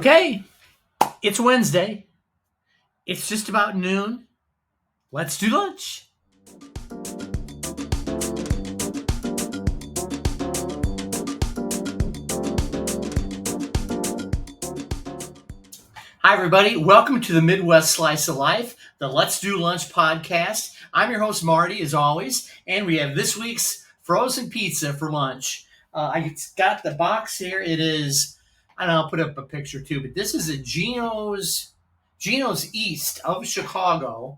Okay, it's Wednesday. It's just about noon. Let's do lunch. Hi, everybody. Welcome to the Midwest Slice of Life, the Let's Do Lunch podcast. I'm your host, Marty, as always, and we have this week's frozen pizza for lunch. I got the box here. It is, I don't know, I'll put up a picture too, but this is a Gino's East of Chicago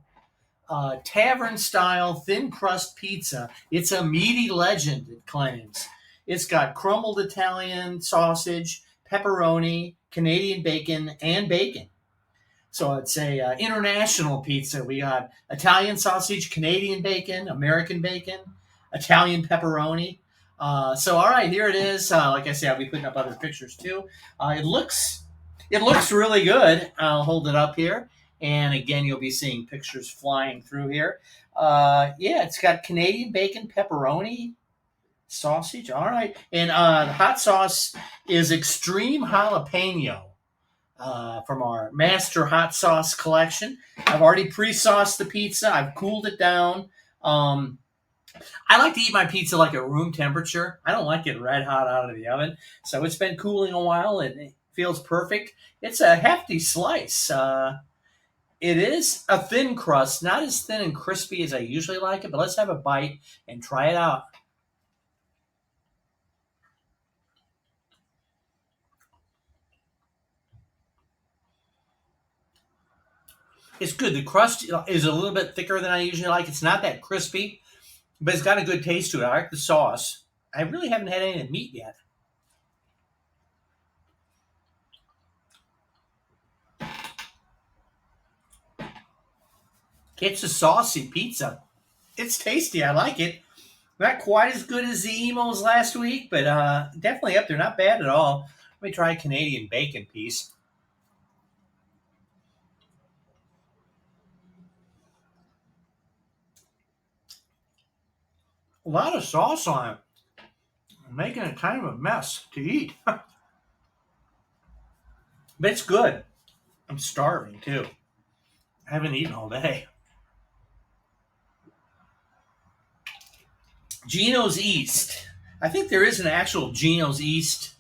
Tavern style thin crust pizza. It's a meaty legend, it claims. It's got crumbled Italian sausage, pepperoni, Canadian bacon, and bacon. So it's a international pizza. We got Italian sausage, Canadian bacon, American bacon, Italian pepperoni. So all right, here it is. Like I said, I'll be putting up other pictures too. It looks really good. I'll hold it up here, and again, you'll be seeing pictures flying through here. Yeah, it's got Canadian bacon, pepperoni, sausage. All right, and the hot sauce is extreme jalapeno. From our master hot sauce collection. I've already pre-sauced the pizza. I've cooled it down. I like to eat my pizza like at room temperature. I don't like it red hot out of the oven. So it's been cooling a while and it feels perfect. It's a hefty slice. It is a thin crust, not as thin and crispy as I usually like it, but let's have a bite and try it out. It's good. The crust is a little bit thicker than I usually like. It's not that crispy, but it's got a good taste to it. I like the sauce. I really haven't had any of the meat yet. It's a saucy pizza. It's tasty. I like it. Not quite as good as the Emos last week, but definitely up there. Not bad at all. Let me try a Canadian bacon piece. A lot of sauce on it. I'm making it kind of a mess to eat. But it's good. I'm starving too. I haven't eaten all day. Gino's East. I think there is an actual Gino's East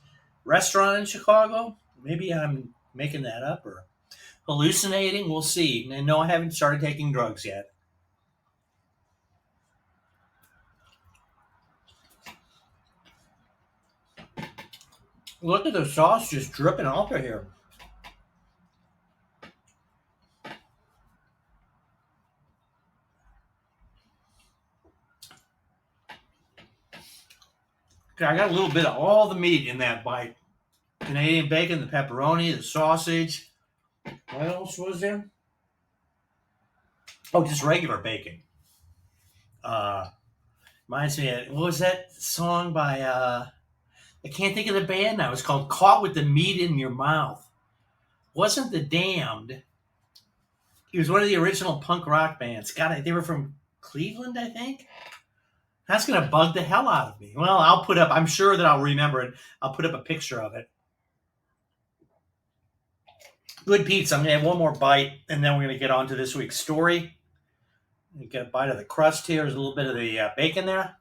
restaurant in Chicago. Maybe I'm making that up or hallucinating. We'll see. And no, I haven't started taking drugs yet. Look at the sauce just dripping off of here. Okay, I got a little bit of all the meat in that bite. Canadian bacon, the pepperoni, the sausage. What else was there? Oh, just regular bacon. Reminds me of, what was that song by, I can't think of the band now. It's called Caught with the Meat in Your Mouth. Wasn't The Damned. He was one of the original punk rock bands. God, they were from Cleveland, I think. That's going to bug the hell out of me. Well, I'm sure that I'll remember it. I'll put up a picture of it. Good pizza. I'm going to have one more bite, and then we're going to get on to this week's story. You get a bite of the crust here. There's a little bit of the bacon there.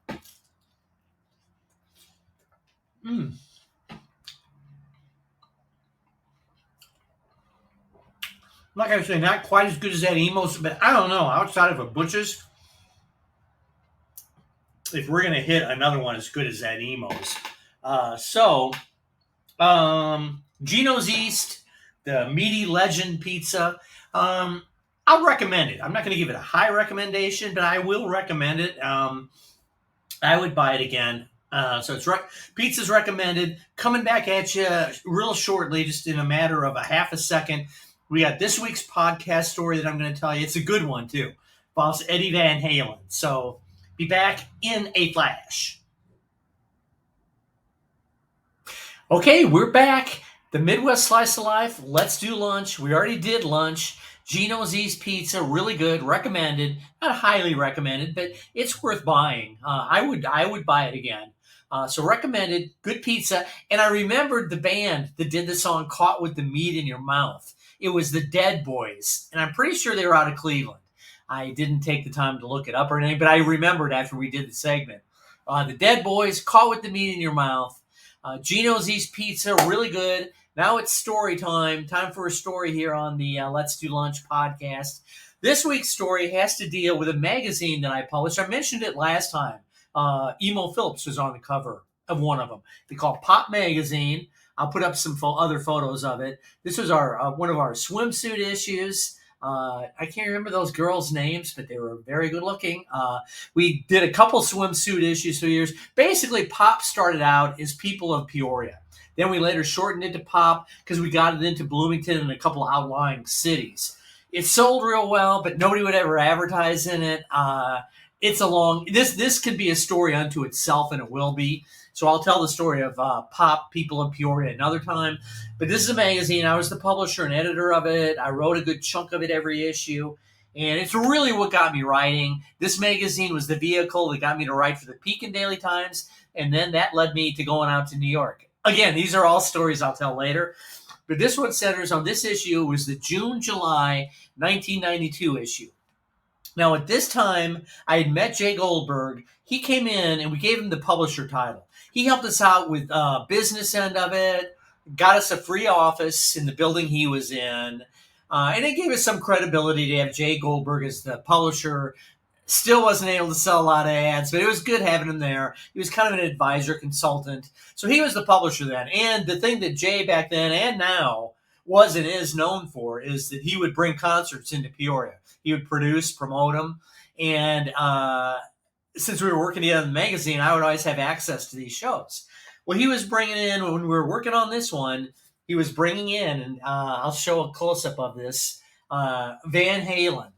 Like I say, not quite as good as that Emos, but I don't know. Outside of a Butch's, if we're going to hit another one as good as that Emos. Gino's East, the meaty legend pizza. I'll recommend it. I'm not going to give it a high recommendation, but I will recommend it. I would buy it again. Pizza's recommended. Coming back at you real shortly, just in a matter of a half a second. We got this week's podcast story that I'm going to tell you. It's a good one, too. Involves Eddie Van Halen. So be back in a flash. Okay, we're back. The Midwest Slice of Life. Let's do lunch. We already did lunch. Gino's East Pizza, really good, recommended. Not highly recommended, but it's worth buying. I would buy it again. So recommended, good pizza. And I remembered the band that did the song Caught with the Meat in Your Mouth. It was the Dead Boys. And I'm pretty sure they were out of Cleveland. I didn't take the time to look it up or anything, but I remembered after we did the segment. The Dead Boys, Caught with the Meat in Your Mouth. Gino's East Pizza, really good. Now it's story time. Time for a story here on the Let's Do Lunch podcast. This week's story has to deal with a magazine that I published. I mentioned it last time. Emo Phillips was on the cover of one of them. They call it Pop Magazine. I'll put up some other photos of it. This was our one of our swimsuit issues. I can't remember those girls' names, but they were very good looking. We did a couple swimsuit issues for years. Basically, Pop started out as People of Peoria. Then we later shortened it to Pop because we got it into Bloomington and a couple outlying cities. It sold real well, but nobody would ever advertise in it. It's a long. This could be a story unto itself, and it will be. So I'll tell the story of Pop, People of Peoria another time. But this is a magazine. I was the publisher and editor of it. I wrote a good chunk of it every issue. And it's really what got me writing. This magazine was the vehicle that got me to write for the Pekin Daily Times. And then that led me to going out to New York. Again, these are all stories I'll tell later. But this one centers on this issue. It was the June-July 1992 issue. Now, at this time, I had met Jay Goldberg. He came in, and we gave him the publisher title. He helped us out with business end of it, got us a free office in the building he was in, and it gave us some credibility to have Jay Goldberg as the publisher. Still wasn't able to sell a lot of ads, but it was good having him there. He was kind of an advisor, consultant. So he was the publisher then. And the thing that Jay back then and now was and is known for is that he would bring concerts into Peoria. He would produce, promote them. And since we were working together in the magazine, I would always have access to these shows. Well, he was bringing in, when we were working on this one, he was bringing in, and I'll show a close-up of this, Van Halen.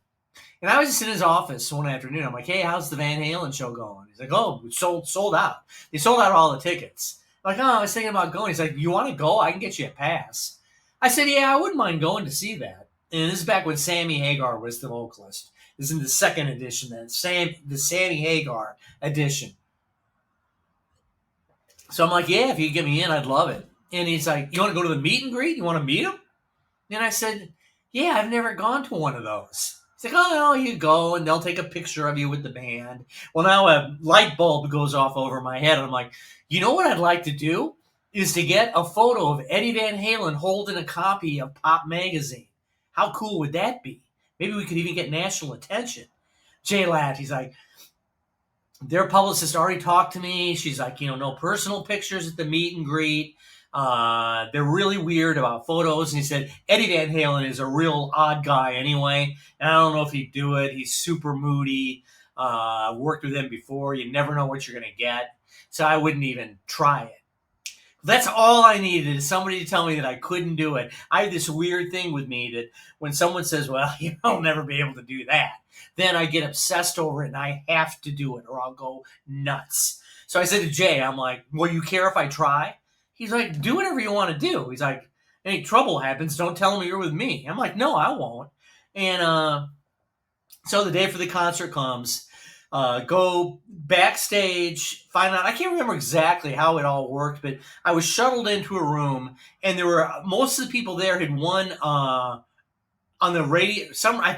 And I was just in his office one afternoon. I'm like, hey, how's the Van Halen show going? He's like, oh, we sold out. They sold out all the tickets. I'm like, oh, I was thinking about going. He's like, you want to go? I can get you a pass. I said, yeah, I wouldn't mind going to see that. And this is back when Sammy Hagar was the vocalist. This is in the second edition, then the Sammy Hagar edition. So I'm like, yeah, if you get me in, I'd love it. And he's like, you want to go to the meet and greet? You want to meet him? And I said, yeah, I've never gone to one of those. He's like, oh, no, you go, and they'll take a picture of you with the band. Well, now a light bulb goes off over my head, and I'm like, you know what I'd like to do? Is to get a photo of Eddie Van Halen holding a copy of Pop Magazine. How cool would that be? Maybe we could even get national attention. Jay laughed. He's like, their publicist already talked to me. She's like, no personal pictures at the meet and greet. They're really weird about photos. And he said, Eddie Van Halen is a real odd guy anyway. And I don't know if he'd do it. He's super moody. I've worked with him before. You never know what you're going to get. So I wouldn't even try it. That's all I needed, is somebody to tell me that I couldn't do it. I have this weird thing with me that when someone says, well, I'll never be able to do that, then I get obsessed over it and I have to do it or I'll go nuts. So I said to Jay, I'm like, will you care if I try? He's like, do whatever you want to do. He's like, any trouble happens, don't tell him you're with me. I'm like, no, I won't. And so the day for the concert comes. Go backstage, find out. I can't remember exactly how it all worked, but I was shuttled into a room, and there were most of the people there had won on the radio.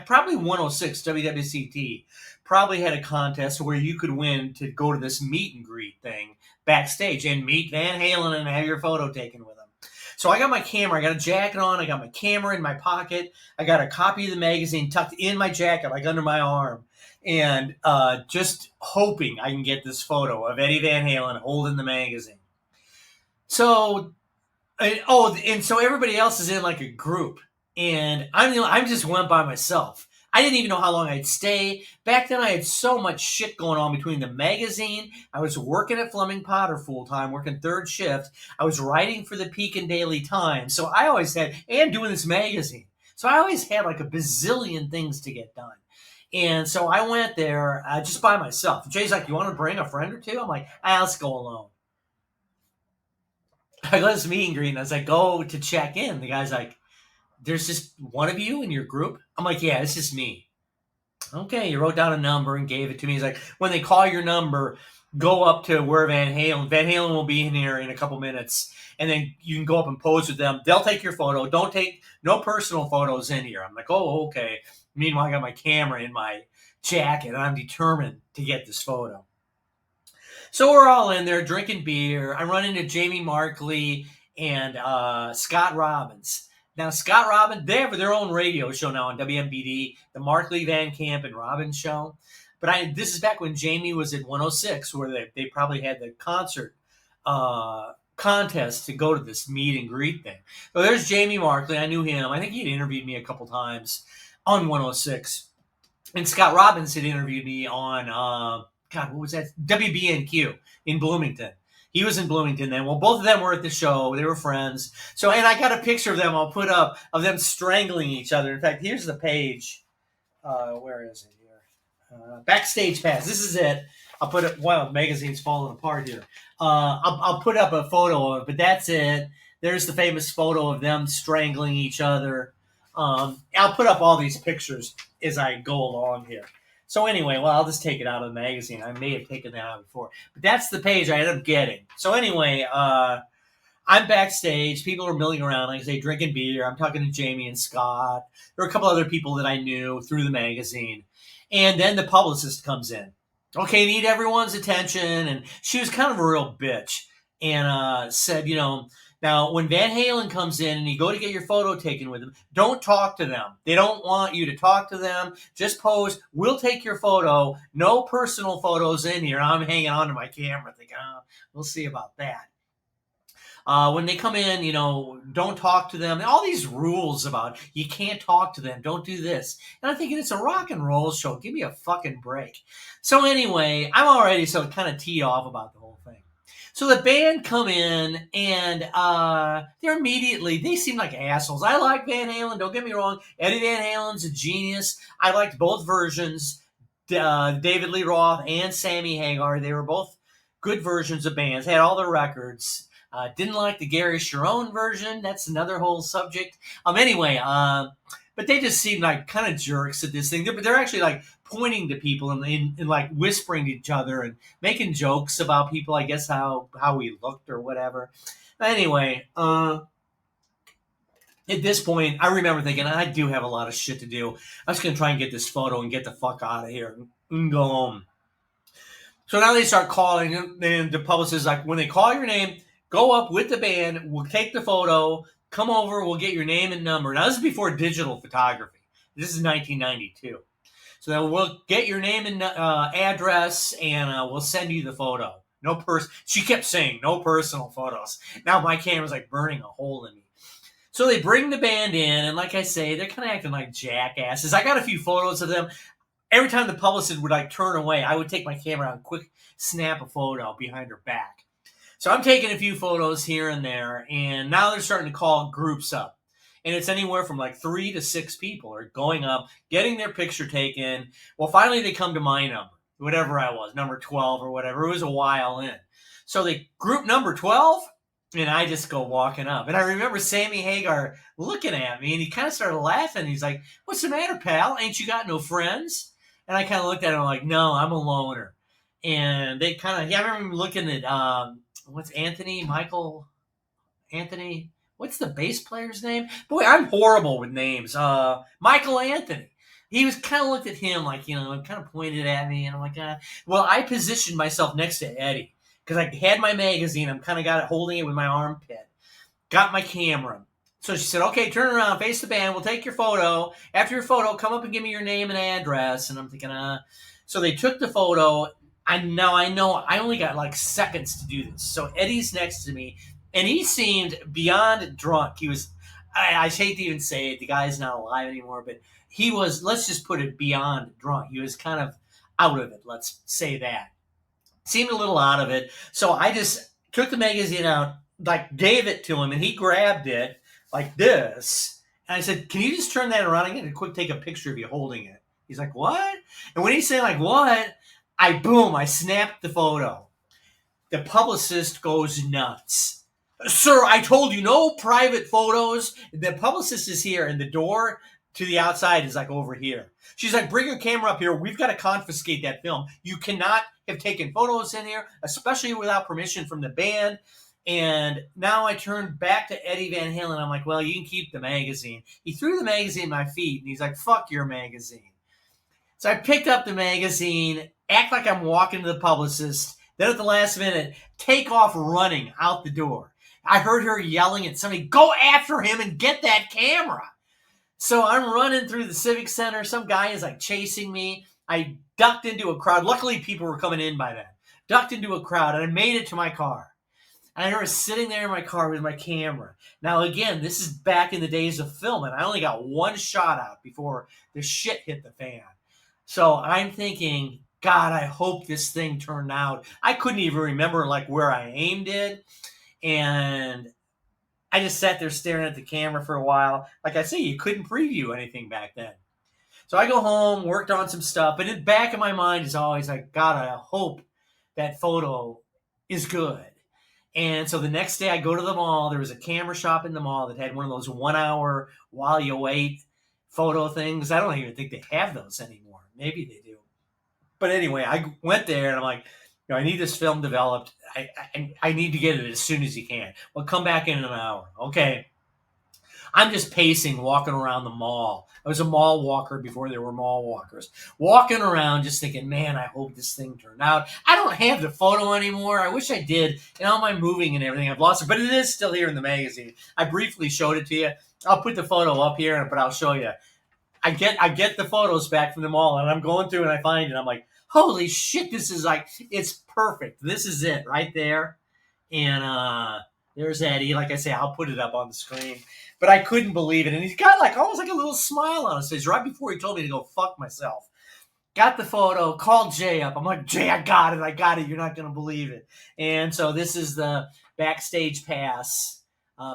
Probably 106 WWCT probably had a contest where you could win to go to this meet and greet thing backstage and meet Van Halen and have your photo taken with him. So I got my camera. I got a jacket on. I got my camera in my pocket. I got a copy of the magazine tucked in my jacket, like under my arm. And just hoping I can get this photo of Eddie Van Halen holding the magazine. So, and so everybody else is in like a group, and I just went by myself. I didn't even know how long I'd stay. Back then, I had so much shit going on between the magazine. I was working at Fleming Potter full time, working third shift. I was writing for the Pekin Daily Times, so I always had, and doing this magazine. So I always had like a bazillion things to get done. And so I went there just by myself. Jay's like, you want to bring a friend or two? I'm like, let's go alone. I go to this meet and greet, and as I go to check in, the guy's like, there's just one of you in your group? I'm like, yeah, it's just me. Okay, you wrote down a number and gave it to me. He's like, when they call your number, go up to where Van Halen will be in here in a couple minutes, and then you can go up and pose with them. They'll take your photo. Don't take no personal photos in here. I'm like, oh, okay. Meanwhile, I got my camera in my jacket, and I'm determined to get this photo. So we're all in there drinking beer. I run into Jamie Markley and Scott Robbins. Now, Scott Robbins, they have their own radio show now on WMBD, the Markley, Van Camp, and Robbins show. But this is back when Jamie was at 106, where they probably had the concert contest to go to this meet and greet thing. So there's Jamie Markley. I knew him. I think he'd interviewed me a couple times on 106. And Scott Robbins had interviewed me on, God, what was that? WBNQ in Bloomington. He was in Bloomington then. Well, both of them were at the show. They were friends. So, and I got a picture of them I'll put up of them strangling each other. In fact, here's the page. Where is it here? Backstage Pass. This is it. I'll put it. Wow, the magazine's falling apart here. I'll put up a photo of it, but that's it. There's the famous photo of them strangling each other. I'll put up all these pictures as I go along here. So anyway, well, I'll just take it out of the magazine. I may have taken that out before. But that's the page I ended up getting. So anyway, I'm backstage. People are milling around, like I say, drinking beer. I'm talking to Jamie and Scott. There were a couple other people that I knew through the magazine. And then the publicist comes in. Okay, need everyone's attention. And she was kind of a real bitch. And said, now, when Van Halen comes in and you go to get your photo taken with them, don't talk to them. They don't want you to talk to them. Just pose. We'll take your photo. No personal photos in here. I'm hanging on to my camera thinking, we'll see about that. When they come in, don't talk to them. All these rules about you can't talk to them. Don't do this. And I'm thinking it's a rock and roll show. Give me a fucking break. So anyway, I'm already kind of teed off about the whole thing. So the band come in, and they seem like assholes. I like Van Halen, don't get me wrong. Eddie Van Halen's a genius. I liked both versions, David Lee Roth and Sammy Hagar. They were both good versions of bands, had all their records. Didn't like the Gary Sharon version. That's another whole subject. But they just seemed like kind of jerks at this thing. They're actually like pointing to people and like whispering to each other and making jokes about people, I guess, how we looked or whatever. Anyway, at this point, I remember thinking, I do have a lot of shit to do. I was going to try and get this photo and get the fuck out of here and go home. So now they start calling, and the publicist is like, when they call your name, go up with the band, we'll take the photo, come over, we'll get your name and number. Now, this is before digital photography. This is 1992. So then we'll get your name and address, and we'll send you the photo. She kept saying, no personal photos. Now my camera's like burning a hole in me. So they bring the band in, and like I say, they're kind of acting like jackasses. I got a few photos of them. Every time the publicist would like turn away, I would take my camera out and quick snap a photo behind her back. So I'm taking a few photos here and there, and now they're starting to call groups up. And it's anywhere from like 3 to 6 people are going up, getting their picture taken. Well, finally they come to my number, whatever I was, number 12 or whatever. It was a while in. So they group number 12, and I just go walking up. And I remember Sammy Hagar looking at me, and he kind of started laughing. He's like, what's the matter, pal? Ain't you got no friends? And I kind of looked at him like, no, I'm a loner. And they I remember looking at, what's what's the bass player's name? Boy, I'm horrible with names. Michael Anthony. He was kind of looked at him like, kind of pointed at me, and I'm like, well, I positioned myself next to Eddie because I had my magazine. I'm kind of holding it with my armpit. Got my camera. So she said, okay, turn around, face the band. We'll take your photo. After your photo, come up and give me your name and address. And I'm thinking, So they took the photo. I know I only got like seconds to do this. So Eddie's next to me, and he seemed beyond drunk. He was, I hate to even say it, the guy's not alive anymore, but he was, let's just put it beyond drunk. He was kind of out of it, let's say that. Seemed a little out of it. So I just took the magazine out, like gave it to him, and he grabbed it like this. And I said, can you just turn that around? I'm going to quick take a picture of you holding it. He's like, what? And when he said like, what? I snapped the photo. The publicist goes nuts. Sir, I told you no private photos. The publicist is here, and the door to the outside is like over here. She's like, bring your camera up here. We've got to confiscate that film. You cannot have taken photos in here, especially without permission from the band. And now I turned back to Eddie Van Halen. I'm like, well, you can keep the magazine. He threw the magazine at my feet, and he's like, fuck your magazine. So I picked up the magazine, act like I'm walking to the publicist, then at the last minute, take off running out the door. I heard her yelling at somebody, go after him and get that camera. So I'm running through the Civic Center. Some guy is like chasing me. I ducked into a crowd. Luckily, people were coming in by then. Ducked into a crowd, and I made it to my car. And I was sitting there in my car with my camera. Now, again, this is back in the days of film, and I only got one shot out before the shit hit the fan. So I'm thinking, God, I hope this thing turned out. I couldn't even remember like where I aimed it. And I just sat there staring at the camera for a while. Like I say, you couldn't preview anything back then. So I go home, worked on some stuff, but in the back of my mind is always like, God, I hope that photo is good. And so the next day I go to the mall. There was a camera shop in the mall that had one of those 1 hour while you wait photo things. I don't even think they have those anymore. Maybe they do. But anyway, I went there and I'm like, I need this film developed. I need to get it as soon as you can. Well, come back in an hour. Okay. I'm just pacing, walking around the mall. I was a mall walker before there were mall walkers. Walking around just thinking, man, I hope this thing turned out. I don't have the photo anymore. I wish I did. And all my moving and everything, I've lost it. But it is still here in the magazine. I briefly showed it to you. I'll put the photo up here, but I'll show you. I get the photos back from the mall, and I'm going through and I find it. I'm like, holy shit, this is like, it's perfect. This is it right there. And there's Eddie. Like I say, I'll put it up on the screen. But I couldn't believe it. And he's got like almost like a little smile on his face right before he told me to go fuck myself. Got the photo, called Jay up. I'm like, Jay, I got it. You're not going to believe it. And so this is the backstage pass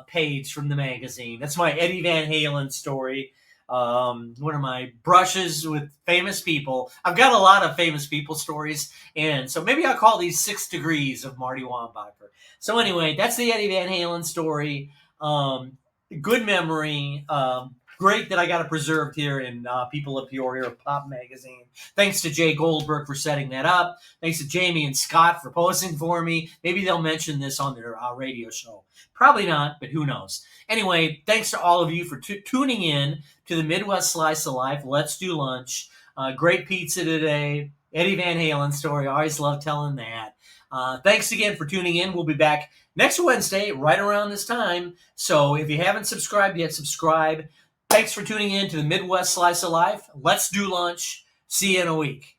page from the magazine. That's my Eddie Van Halen story. One of my brushes with famous people. I've got a lot of famous people stories, and so maybe I'll call these 6 degrees of Marty Wambacher. So anyway, that's the Eddie Van Halen story. Good memory. Great that I got it preserved here in People of Peoria Pop Magazine. Thanks to Jay Goldberg for setting that up. Thanks to Jamie and Scott for posing for me. Maybe they'll mention this on their radio show. Probably not, but who knows. Anyway, thanks to all of you for tuning in to the Midwest Slice of Life. Let's do lunch. Great pizza today. Eddie Van Halen story. I always love telling that. Thanks again for tuning in. We'll be back next Wednesday right around this time. So if you haven't subscribed yet, subscribe. Thanks for tuning in to the Midwest Slice of Life. Let's do lunch. See you in a week.